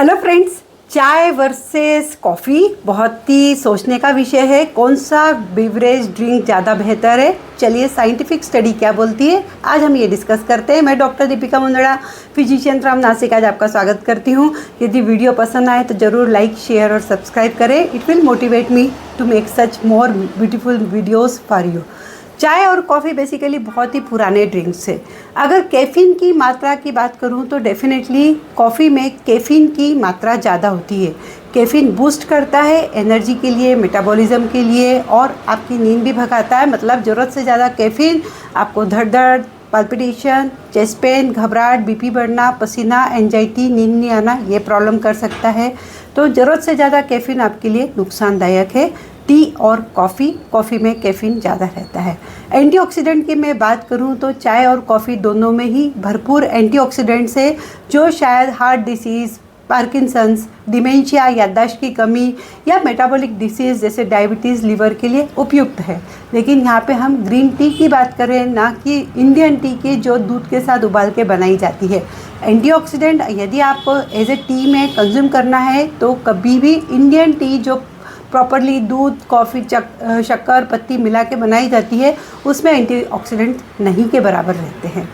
Hello friends, चाय versus coffee बहुत ही सोचने का विषय है। कौन सा बिवरेज ड्रिंक ज़्यादा बेहतर है? चलिए साइंटिफिक स्टडी क्या बोलती है आज हम ये डिस्कस करते हैं। मैं doctor Deepika Mundada, physician from Nashik, आज आपका स्वागत करती हूँ। यदि वीडियो पसंद आए तो ज़रूर लाइक, शेयर और सब्सक्राइब करें। It will motivate me to make such more beautiful videos for you. चाय और कॉफ़ी बेसिकली बहुत ही पुराने ड्रिंक्स है। अगर कैफ़ीन की मात्रा की बात करूं तो डेफिनेटली कॉफ़ी में कैफ़ीन की मात्रा ज़्यादा होती है। कैफ़ीन बूस्ट करता है एनर्जी के लिए, मेटाबॉलिज्म के लिए, और आपकी नींद भी भगाता है। मतलब ज़रूरत से ज़्यादा कैफ़ीन आपको धड़ पाल्पिटेशन, चेस्ट पेन, घबराहट, बीपी बढ़ना, पसीना, एंजाइटी, नींद नहीं आना, ये प्रॉब्लम कर सकता है। तो ज़रूरत से ज़्यादा कैफ़ीन आपके लिए नुकसानदायक है। टी और कॉफ़ी में कैफ़ीन ज़्यादा रहता है। एंटीऑक्सीडेंट की मैं बात करूं तो चाय और कॉफ़ी दोनों में ही भरपूर एंटीऑक्सीडेंट्स है, जो शायद हार्ट डिसीज़, पार्किंसंस, डिमेंशिया, याददाश्त की कमी या मेटाबॉलिक डिसीज़ जैसे डायबिटीज़, लिवर के लिए उपयुक्त है। लेकिन यहाँ पे हम ग्रीन टी की बात करें, ना कि इंडियन टी की जो दूध के साथ उबाल के बनाई जाती है। एंटीऑक्सीडेंट यदि आपको एज ए टी में कंज्यूम करना है तो कभी भी इंडियन टी जो प्रॉपरली दूध, कॉफ़ी, शक्कर, पत्ती मिला के बनाई जाती है, उसमें एंटीऑक्सीडेंट नहीं के बराबर रहते हैं।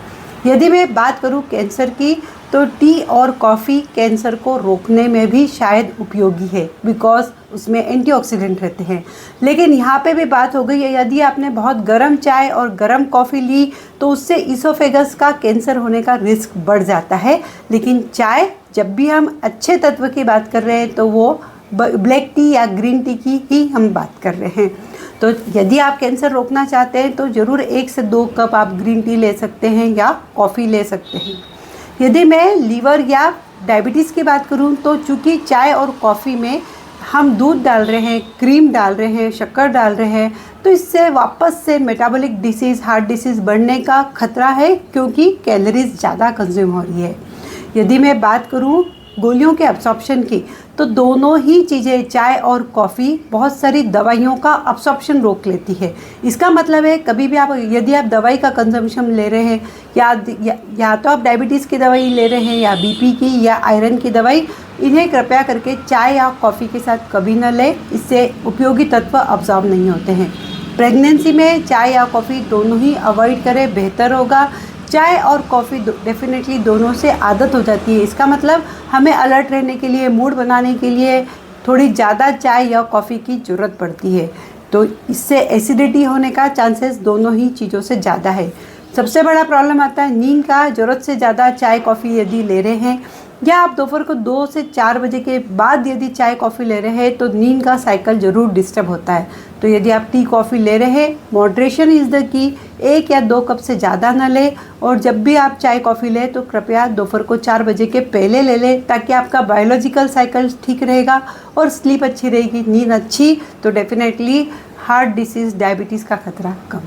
यदि मैं बात करूं कैंसर की, तो टी और कॉफ़ी कैंसर को रोकने में भी शायद उपयोगी है, बिकॉज उसमें एंटीऑक्सीडेंट रहते हैं। लेकिन यहाँ पे भी बात हो गई है, यदि आपने बहुत गर्म चाय और गर्म कॉफ़ी ली तो उससे इसोफेगस का कैंसर होने का रिस्क बढ़ जाता है। लेकिन चाय, जब भी हम अच्छे तत्व की बात कर रहे हैं तो वो ब्लैक टी या ग्रीन टी की ही हम बात कर रहे हैं। तो यदि आप कैंसर रोकना चाहते हैं तो ज़रूर 1 से 2 कप आप ग्रीन टी ले सकते हैं या कॉफ़ी ले सकते हैं। यदि मैं लीवर या डायबिटीज़ की बात करूं तो चूँकि चाय और कॉफ़ी में हम दूध डाल रहे हैं, क्रीम डाल रहे हैं, शक्कर डाल रहे हैं, तो इससे वापस से मेटाबॉलिक डिसीज़, हार्ट डिसीज़ बढ़ने का खतरा है, क्योंकि कैलोरीज ज़्यादा कंज्यूम हो रही है। यदि मैं बात करूं गोलियों के अब्सॉर्प्शन की, तो दोनों ही चीज़ें, चाय और कॉफ़ी, बहुत सारी दवाइयों का अब्सॉर्प्शन रोक लेती है। इसका मतलब है कभी भी आप, यदि आप दवाई का कंजम्पशन ले रहे हैं या तो आप डायबिटीज़ की दवाई ले रहे हैं या बीपी की या आयरन की दवाई, इन्हें कृपया करके चाय या कॉफ़ी के साथ कभी न लें। इससे उपयोगी तत्व अब्जॉर्ब नहीं होते हैं। प्रेगनेंसी में चाय या कॉफ़ी दोनों ही अवॉइड करें, बेहतर होगा। चाय और कॉफ़ी डेफिनेटली दोनों से आदत हो जाती है। इसका मतलब हमें अलर्ट रहने के लिए, मूड बनाने के लिए थोड़ी ज़्यादा चाय या कॉफ़ी की ज़रूरत पड़ती है। तो इससे एसिडिटी होने का चांसेस दोनों ही चीज़ों से ज़्यादा है। सबसे बड़ा प्रॉब्लम आता है नींद का। ज़रूरत से ज़्यादा चाय कॉफ़ी यदि ले रहे हैं, या आप दोपहर को 2 से 4 बजे के बाद यदि चाय कॉफ़ी ले रहे हैं, तो नींद का साइकिल ज़रूर डिस्टर्ब होता है। तो यदि आप टी कॉफ़ी ले रहे हैं, मॉडरेशन इज़ द की। 1 या 2 कप से ज़्यादा ना लें, और जब भी आप चाय कॉफ़ी लें तो कृपया दोपहर को 4 बजे के पहले ले लें, ताकि आपका बायोलॉजिकल साइकिल ठीक रहेगा और स्लीप अच्छी रहेगी, नींद अच्छी, तो डेफिनेटली हार्ट डिसीज़, डायबिटीज़ का खतरा कम।